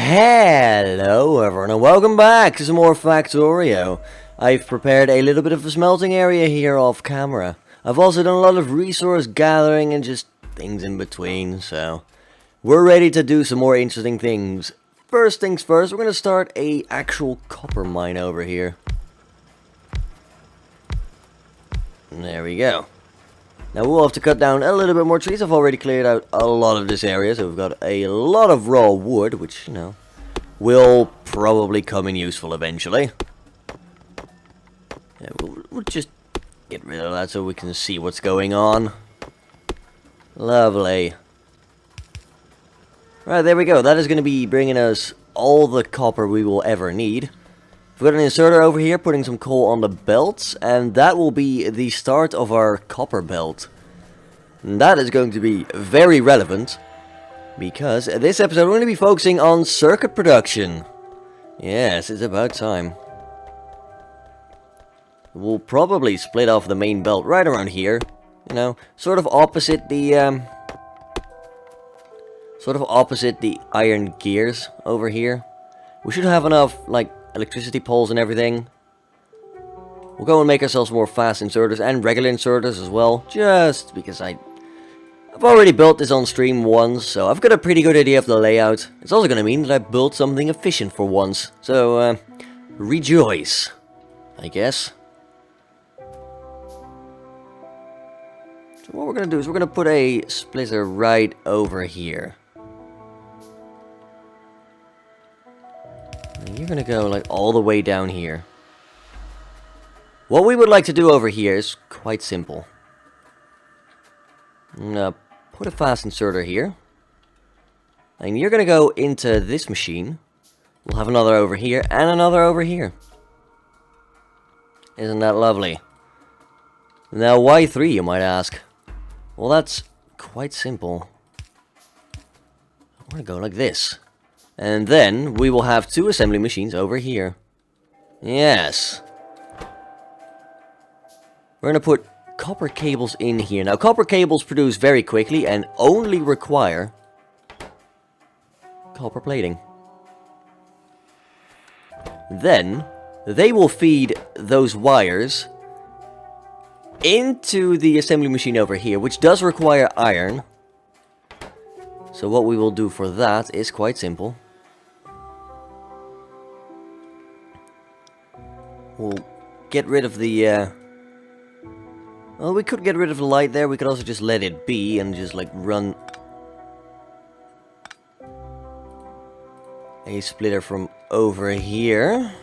Hello everyone and welcome back to some more Factorio. I've prepared a little bit of a smelting area here off camera. I've also done a lot of resource gathering and just things in between, so we're ready to do some more interesting things. First things first, we're going to start a actual copper mine over here. There we go. Now we'll have to cut down a little bit more trees. I've already cleared out a lot of this area, so we've got a lot of raw wood, which, will probably come in useful eventually. Yeah, we'll just get rid of that so we can see what's going on. Lovely. Right, there we go. That is going to be bringing us all the copper we will ever need. We've got an inserter over here putting some coal on the belts, and that will be the start of our copper belt. And that is going to be very relevant, because this episode we're going to be focusing on circuit production. Yes, it's about time. We'll probably split off the main belt right around here, sort of opposite the iron gears over here. We should have enough, electricity poles and everything. We'll go and make ourselves more fast inserters and regular inserters as well, just because I've already built this on stream once, so I've got a pretty good idea of the layout. It's also going to mean that I built something efficient for once, so rejoice, I guess. So what we're going to do is we're going to put a splitter right over here. You're going to go all the way down here. What we would like to do over here is quite simple. I'm going to put a fast inserter here. And you're going to go into this machine. We'll have another over here and another over here. Isn't that lovely? Now why 3, you might ask? Well, that's quite simple. We're going to go like this. And then we will have 2 assembly machines over here. Yes. We're going to put copper cables in here. Now, copper cables produce very quickly and only require copper plating. Then, they will feed those wires into the assembly machine over here, which does require iron. So what we will do for that is quite simple. We'll get rid of the, well, we could get rid of the light there. We could also just let it be and just, run a splitter from over here.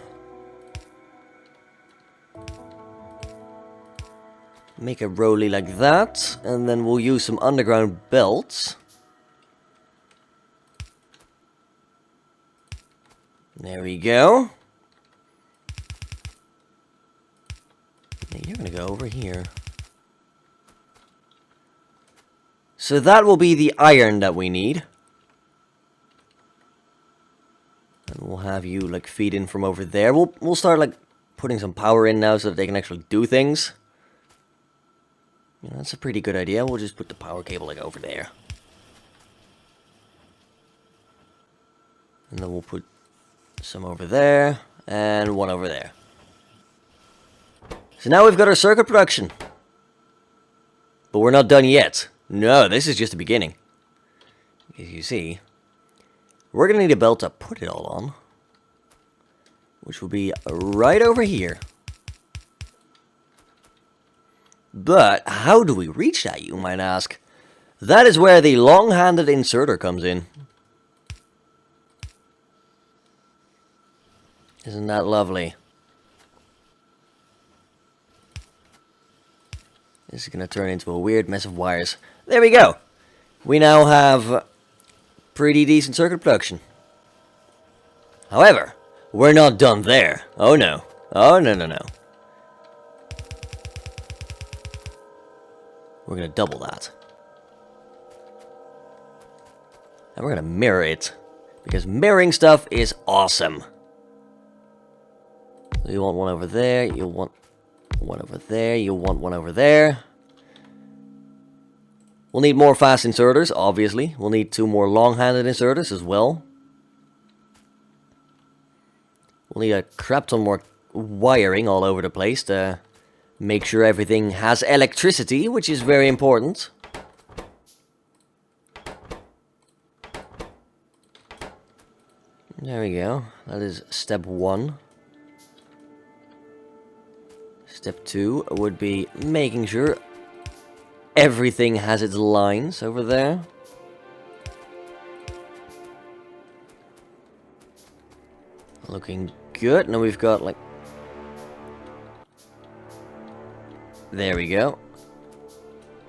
Make a rolly like that. And then we'll use some underground belts. There we go. You're going to go over here. So that will be the iron that we need. And we'll have you feed in from over there. We'll start putting some power in now so that they can actually do things. That's a pretty good idea. We'll just put the power cable over there. And then we'll put some over there and one over there. So now we've got our circuit production. But we're not done yet. No, this is just the beginning. As you see, we're going to need a belt to put it all on. Which will be right over here. But how do we reach that, you might ask? That is where the long-handed inserter comes in. Isn't that lovely? This is going to turn into a weird mess of wires. There we go. We now have pretty decent circuit production. However, we're not done there. Oh no. Oh no, no, no. We're going to double that. And we're going to mirror it. Because mirroring stuff is awesome. So you want one over there. You'll want one over there. You'll want one over there. We'll need more fast inserters, obviously. We'll need 2 more long-handed inserters as well. We'll need a crap ton more wiring all over the place to make sure everything has electricity, which is very important. There we go. That is step 1. Step 2 would be making sure everything has its lines over there. Looking good. Now we've got like... There we go.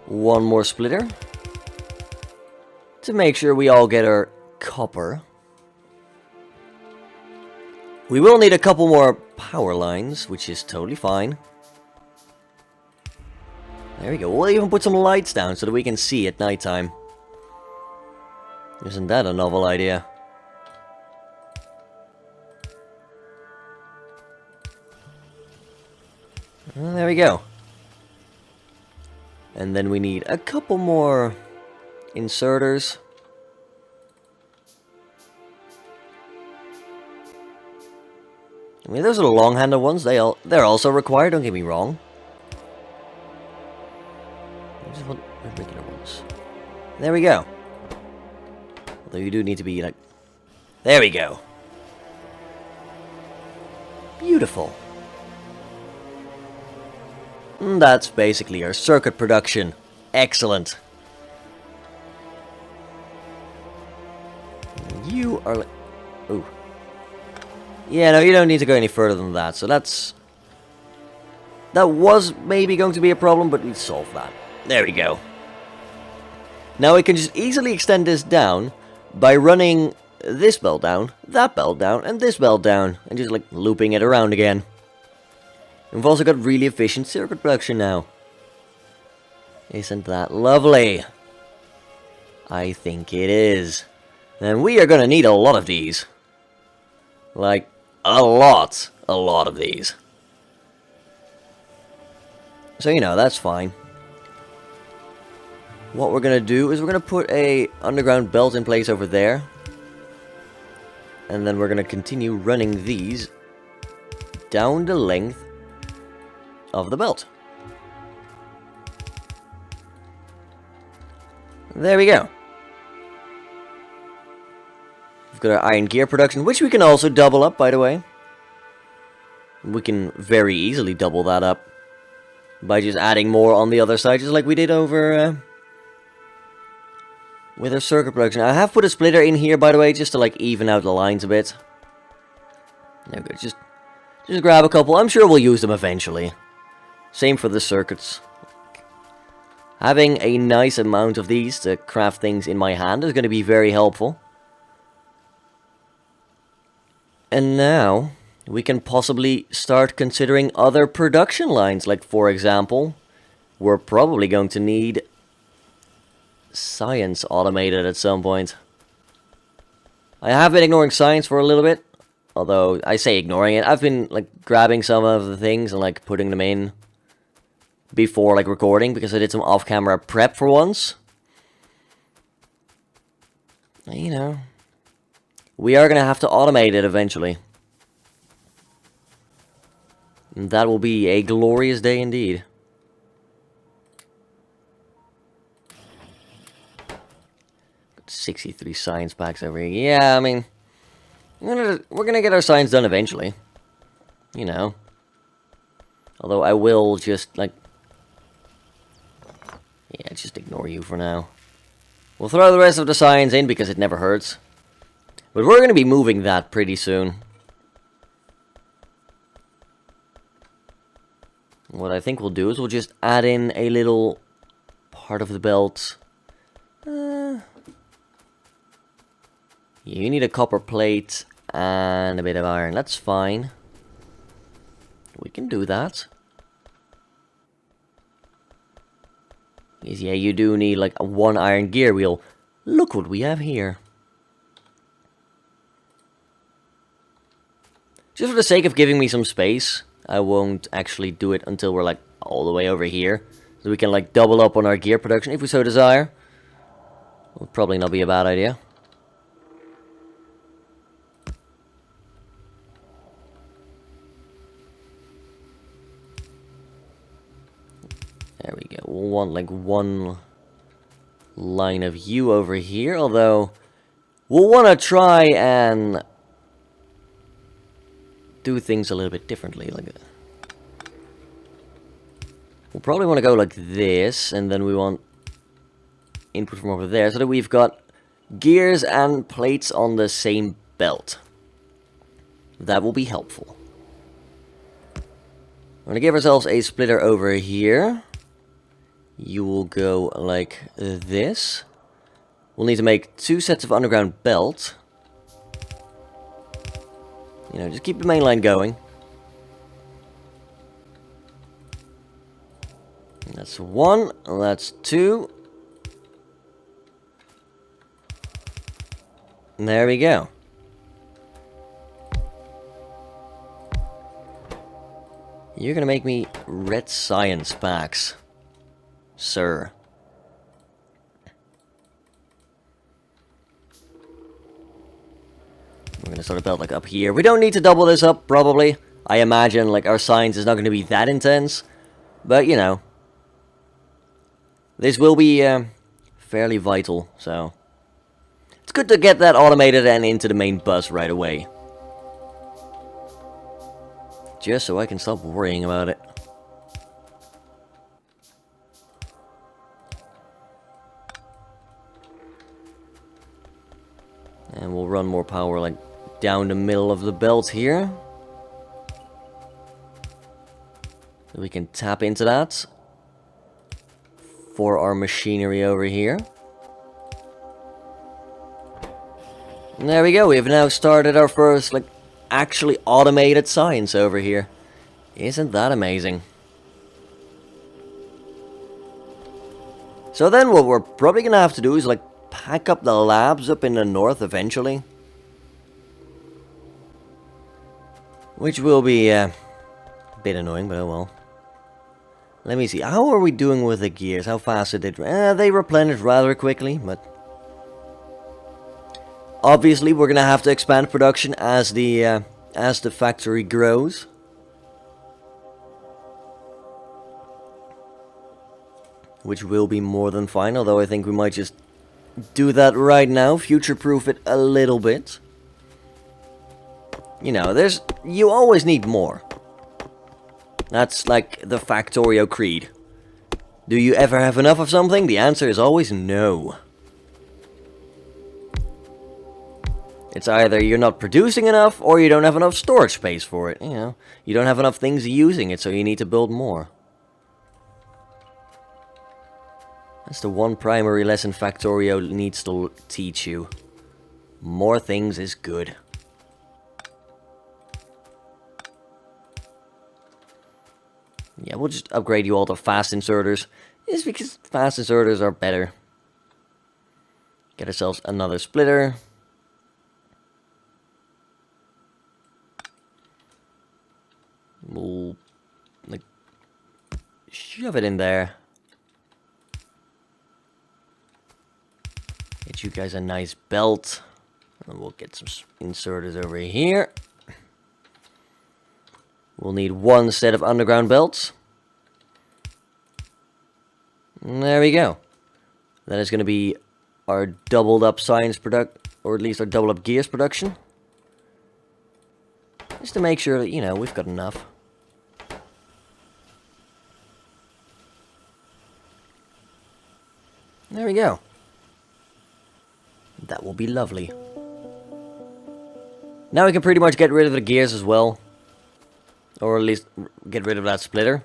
One more splitter. To make sure we all get our copper. We will need a couple more power lines, which is totally fine. There we go. We'll even put some lights down so that we can see at nighttime. Isn't that a novel idea? Well, there we go. And then we need a couple more inserters. I mean, those are the long-handed ones. They're also required. Don't get me wrong. I just want the regular ones. There we go. Although you do need to be like... There we go. Beautiful. And that's basically our circuit production. Excellent. You are like... Ooh. Yeah, no, you don't need to go any further than that. So that's... That was maybe going to be a problem, but we solved that. There we go. Now we can just easily extend this down by running this belt down, that belt down, and this belt down. And just like looping it around again. And we've also got really efficient circuit production now. Isn't that lovely? I think it is. And we are going to need a lot of these. Like, a lot of these. So, you know, that's fine. What we're going to do is we're going to put a underground belt in place over there. And then we're going to continue running these down the length of the belt. There we go. We've got our iron gear production, which we can also double up, by the way. We can very easily double that up by just adding more on the other side, just like we did over with our circuit production. I have put a splitter in here, by the way, just to like even out the lines a bit. There we go. Just grab a couple. I'm sure we'll use them eventually. Same for the circuits. Having a nice amount of these to craft things in my hand is going to be very helpful. And now we can possibly start considering other production lines. Like, for example, we're probably going to need science automated at some point. I have been ignoring science for a little bit. Although, I say ignoring it. I've been, like, grabbing some of the things and, like, putting them in before, like, recording. Because I did some off-camera prep for once. You know, we are going to have to automate it eventually. And that will be a glorious day indeed. Got 63 science packs over here. Yeah, I mean, we're gonna get our science done eventually. You know. Although I will just, like... Yeah, just ignore you for now. We'll throw the rest of the science in because it never hurts. But we're going to be moving that pretty soon. What I think we'll do is we'll just add in a little part of the belt. You need a copper plate and a bit of iron. That's fine. We can do that. Yeah, you do need like one iron gear wheel. Look what we have here. Just for the sake of giving me some space, I won't actually do it until we're like all the way over here. So we can like double up on our gear production if we so desire. Will probably not be a bad idea. There we go. We'll want like one line of you over here, although we'll want to try and do things a little bit differently. Like, we'll probably want to go like this, and then we want input from over there, so that we've got gears and plates on the same belt. That will be helpful. We're going to give ourselves a splitter over here. You will go like this. We'll need to make 2 sets of underground belt. You know, just keep the main line going. That's 1, that's 2. And there we go. You're gonna make me red science packs, sir. We're gonna start a belt like up here. We don't need to double this up, probably. I imagine like our science is not gonna be that intense, but you know, this will be fairly vital. So it's good to get that automated and into the main bus right away, just so I can stop worrying about it. And we'll run more power like down the middle of the belt here. So we can tap into that for our machinery over here. And there we go, we have now started our first like actually automated science over here. Isn't that amazing? So then what we're probably gonna have to do is like pack up the labs up in the north eventually. Which will be a bit annoying, but oh well. Let me see, how are we doing with the gears? How fast did they replenish rather quickly, but obviously we're gonna have to expand production as the factory grows. Which will be more than fine, although I think we might just do that right now, future-proof it a little bit. You know, you always need more. That's like the Factorio creed. Do you ever have enough of something? The answer is always no. It's either you're not producing enough, or you don't have enough storage space for it. You know, you don't have enough things using it, so you need to build more. That's the one primary lesson Factorio needs to teach you. More things is good. Yeah, we'll just upgrade you all to fast inserters. It's because fast inserters are better. Get ourselves another splitter. We'll like shove it in there. Get you guys a nice belt. And we'll get some inserters over here. We'll need 1 set of underground belts. And there we go. That is going to be our doubled up science product, or at least our doubled up gears production. Just to make sure that, you know, we've got enough. There we go. That will be lovely. Now we can pretty much get rid of the gears as well. Or at least get rid of that splitter.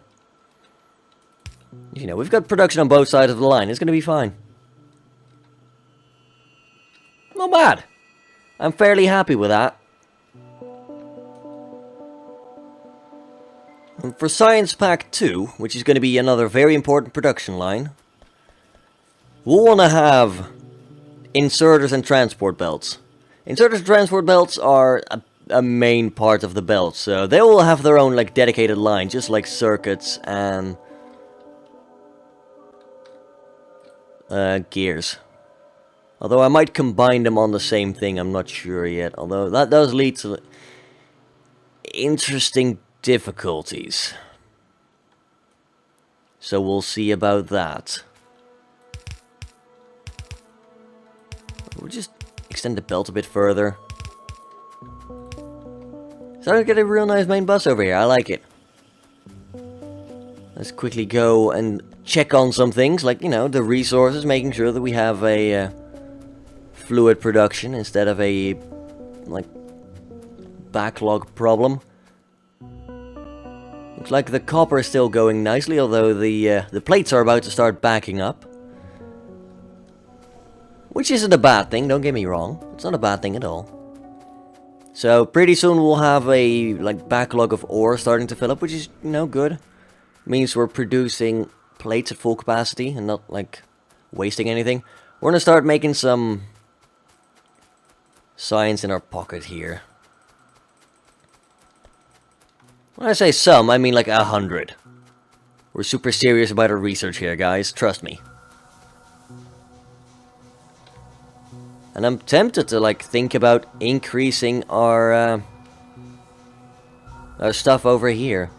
You know, we've got production on both sides of the line. It's going to be fine. Not bad. I'm fairly happy with that. And for Science Pack 2, which is going to be another very important production line, we'll want to have inserters and transport belts. Inserters and transport belts are a main part of the belt, so they will have their own like dedicated line, just like circuits and gears. Although I might combine them on the same thing, I'm not sure yet. Although that does lead to interesting difficulties. So we'll see about that. We'll just extend the belt a bit further. Starting to get a real nice main bus over here. I like it. Let's quickly go and check on some things, like, you know, the resources, making sure that we have a fluid production instead of a, like, backlog problem. Looks like the copper is still going nicely, although the plates are about to start backing up. Which isn't a bad thing, don't get me wrong. It's not a bad thing at all. So pretty soon we'll have a like backlog of ore starting to fill up, which is, you know, good. Means we're producing plates at full capacity and not like wasting anything. We're gonna start making some science in our pocket here. When I say some, I mean like 100. We're super serious about our research here, guys. Trust me. And I'm tempted to like think about increasing our stuff over here.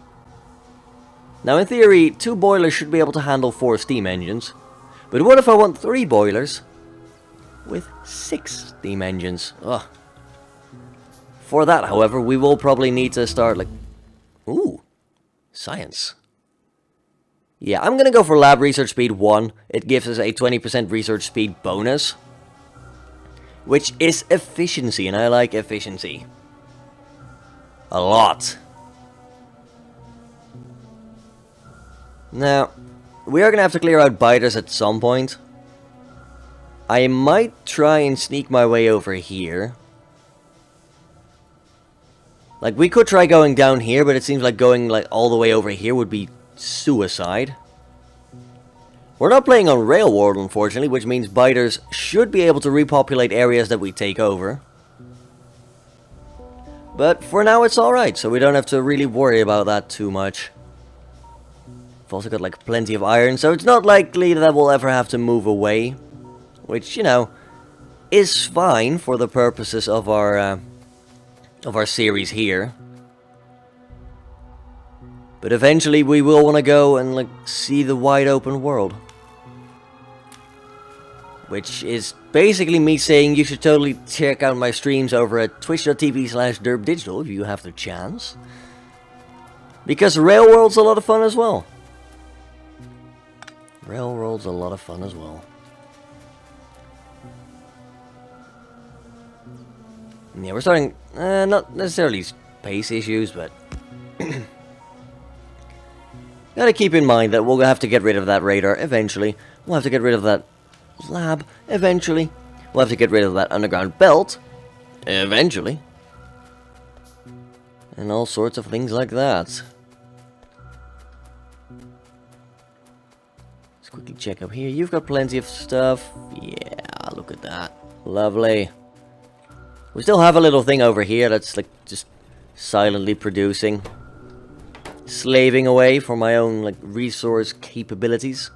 Now in theory, 2 boilers should be able to handle 4 steam engines. But what if I want 3 boilers with 6 steam engines? Ugh. For that, however, we will probably need to start like... Ooh, science. Yeah, I'm gonna go for lab research speed 1. It gives us a 20% research speed bonus. Which is efficiency, and I like efficiency. A lot. Now, we are going to have to clear out biters at some point. I might try and sneak my way over here. Like, we could try going down here, but it seems like going like all the way over here would be suicide. We're not playing on Railworld, unfortunately, which means biters should be able to repopulate areas that we take over. But for now it's alright, so we don't have to really worry about that too much. We've also got like plenty of iron, so it's not likely that we'll ever have to move away. Which, you know, is fine for the purposes of our series here. But eventually we will want to go and like see the wide open world. Which is basically me saying you should totally check out my streams over at twitch.tv/Derpdigital if you have the chance. Because Railworld's a lot of fun as well. Railworld's a lot of fun as well. Yeah, we're starting, not necessarily space issues, but... Gotta keep in mind that we'll have to get rid of that radar eventually. We'll have to get rid of that lab eventually. We'll have to get rid of that underground belt eventually. And all sorts of things like that. Let's quickly check up here. You've got plenty of stuff. Yeah, look at that. Lovely. We still have a little thing over here that's like just silently producing. Slaving away for my own like resource capabilities.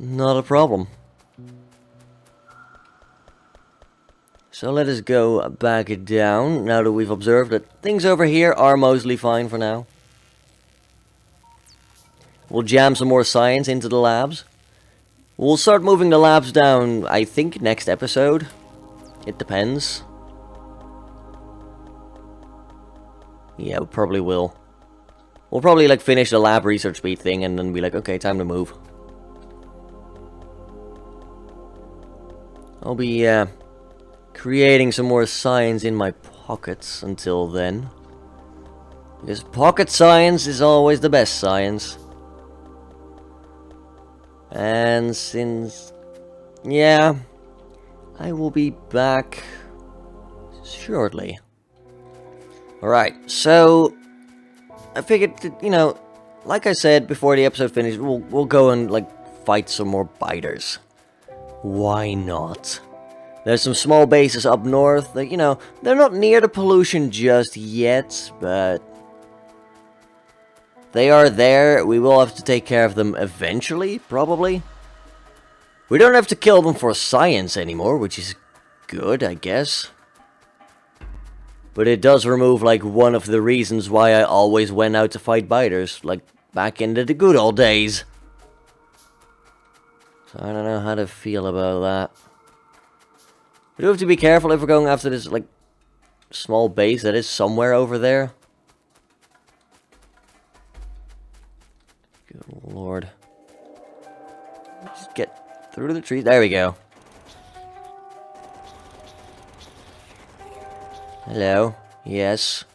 Not a problem. So let us go back down now that we've observed that things over here are mostly fine for now. We'll jam some more science into the labs. We'll start moving the labs down, I think, next episode. It depends. Yeah, we probably will. We'll probably like finish the lab research speed thing and then be like, okay, time to move. I'll be creating some more science in my pockets until then. Because pocket science is always the best science. And since... yeah, I will be back shortly. Alright, so... I figured that, you know, like I said before the episode finished, we'll go and, like, fight some more biters. Why not? There's some small bases up north that, you know, they're not near the pollution just yet, but... they are there. We will have to take care of them eventually, probably. We don't have to kill them for science anymore, which is good, I guess. But it does remove, like, one of the reasons why I always went out to fight biters. Like, Back into the good old days. So I don't know how to feel about that. We do have to be careful if we're going after this, like, small base that is somewhere over there. Good lord. Just get through the tree. There we go. Hello. Yes.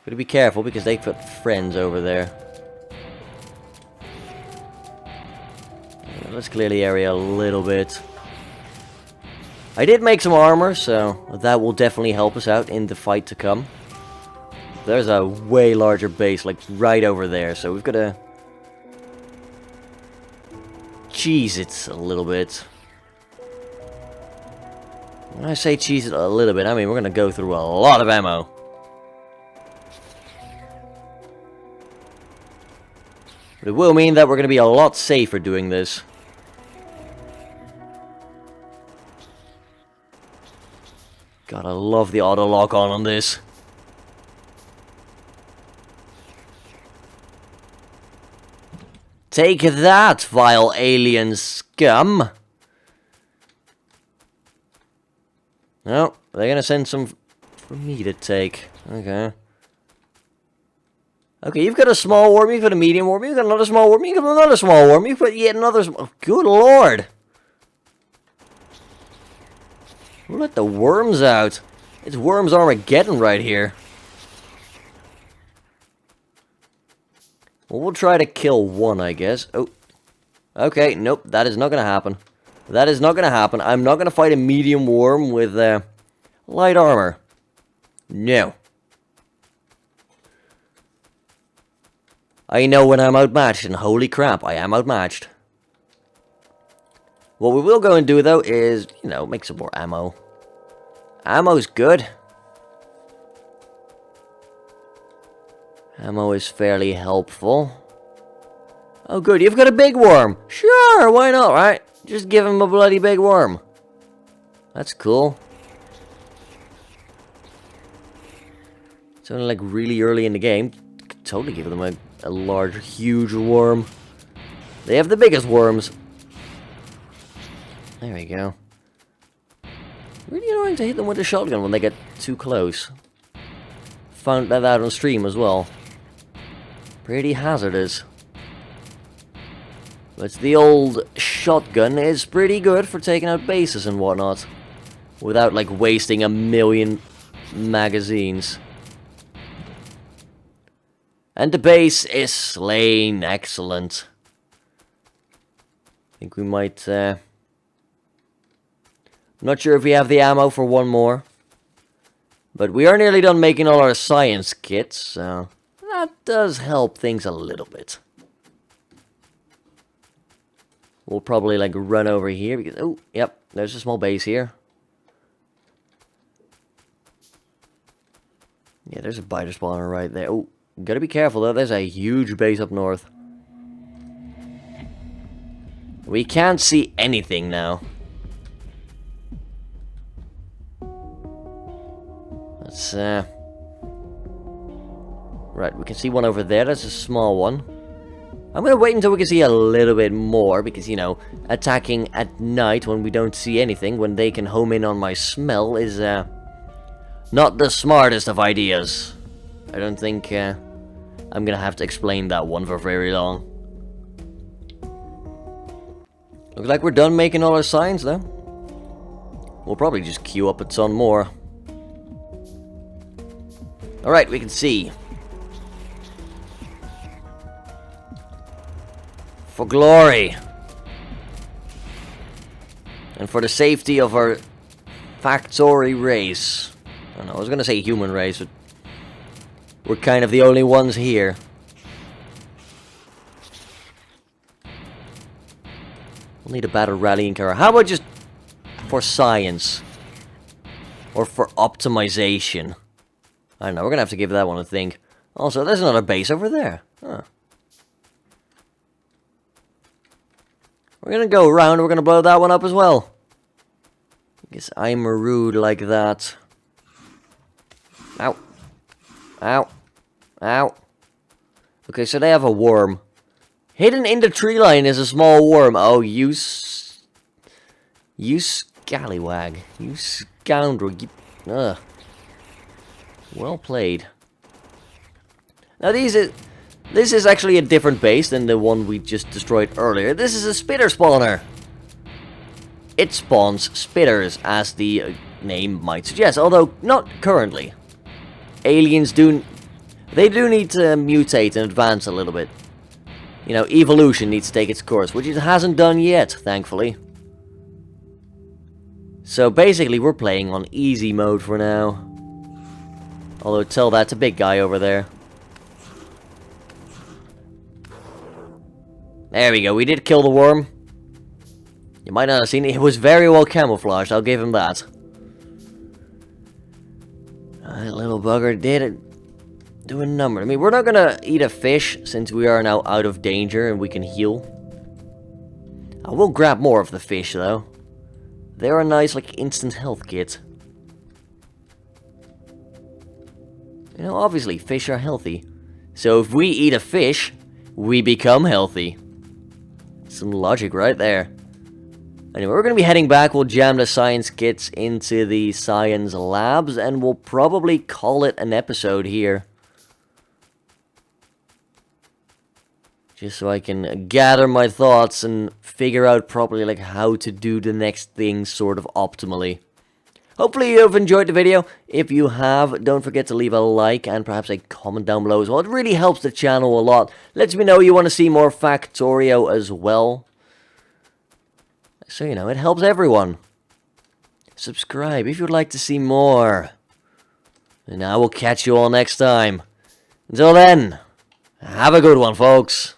Gotta be careful because they put friends over there. Let's clear the area a little bit. I did make some armor, so that will definitely help us out in the fight to come. There's a way larger base, like right over there, so we've got to cheese it a little bit. When I say cheese it a little bit, I mean we're going to go through a lot of ammo. But it will mean that we're going to be a lot safer doing this. God, I love the auto lock on this. Take that, vile alien scum. No, they're gonna send some for me to take. Okay. Okay, you've got a small worm, you've got a medium worm, you've got another small worm, you've got another small worm, you've got yet another small... Good lord! We'll let the worms out. It's Worms Armageddon right here. Well, we'll try to kill one, I guess. Oh. Okay, nope, that is not gonna happen. That is not gonna happen. I'm not gonna fight a medium worm with light armor. No. I know when I'm outmatched, and holy crap, I am outmatched. What we will go and do, though, is, you know, make some more ammo. Ammo's good. Ammo is fairly helpful. Oh, good, you've got a big worm. Sure, why not, right? Just give him a bloody big worm. That's cool. It's only, like, really early in the game. Could totally give them a large, huge worm. They have the biggest worms. There we go. Really annoying to hit them with a shotgun when they get too close. Found that out on stream as well. Pretty hazardous. But the old shotgun is pretty good for taking out bases and whatnot. Without, like, wasting a million magazines. And the base is slain. Excellent. I think we might... Not sure if we have the ammo for one more. But we are nearly done making all our science kits, so that does help things a little bit. We'll probably, like, run over here because... Oh, yep, there's a small base here. Yeah, there's a biter spawner right there. Oh, gotta be careful though, there's a huge base up north. We can't see anything now. Let's, right, we can see one over there, that's a small one. I'm gonna wait until we can see a little bit more, because, you know, attacking at night when we don't see anything, when they can home in on my smell, is, not the smartest of ideas. I don't think, I'm gonna have to explain that one for very long. Looks like we're done making all our signs, though. We'll probably just queue up a ton more. Alright, we can see. For glory. And for the safety of our Factorio race. I don't know, I was gonna say human race, but we're kind of the only ones here. We'll need a better rallying car. How about just for science? Or for optimization? I don't know, we're gonna have to give that one a think. Also, there's another base over there. Huh. We're gonna go around, we're gonna blow that one up as well. I guess I'm rude like that. Ow. Ow. Ow. Okay, so they have a worm. Hidden in the tree line is a small worm. Oh, you scallywag. You scoundrel. Ugh. Well played. Now this is actually a different base than the one we just destroyed earlier. This is a spitter spawner. It spawns spitters, as the name might suggest, although not currently. Aliens do need to mutate and advance a little bit. You know, evolution needs to take its course, which it hasn't done yet, thankfully. So basically, we're playing on easy mode for now. Although, tell that to big guy over there. There we go, we did kill the worm. You might not have seen it, it was very well camouflaged, I'll give him that. That little bugger did it. Do a number. I mean, we're not gonna eat a fish, since we are now out of danger and we can heal. I will grab more of the fish, though. They're a nice, like, instant health kit. You know, obviously, fish are healthy. So if we eat a fish, we become healthy. Some logic right there. Anyway, we're going to be heading back. We'll jam the science kits into the science labs, and we'll probably call it an episode here. Just so I can gather my thoughts and figure out properly, like, how to do the next thing sort of optimally. Hopefully you've enjoyed the video. If you have, don't forget to leave a like and perhaps a comment down below as well. It really helps the channel a lot. Lets me know you want to see more Factorio as well. So, you know, it helps everyone. Subscribe if you'd like to see more. And I will catch you all next time. Until then, have a good one, folks.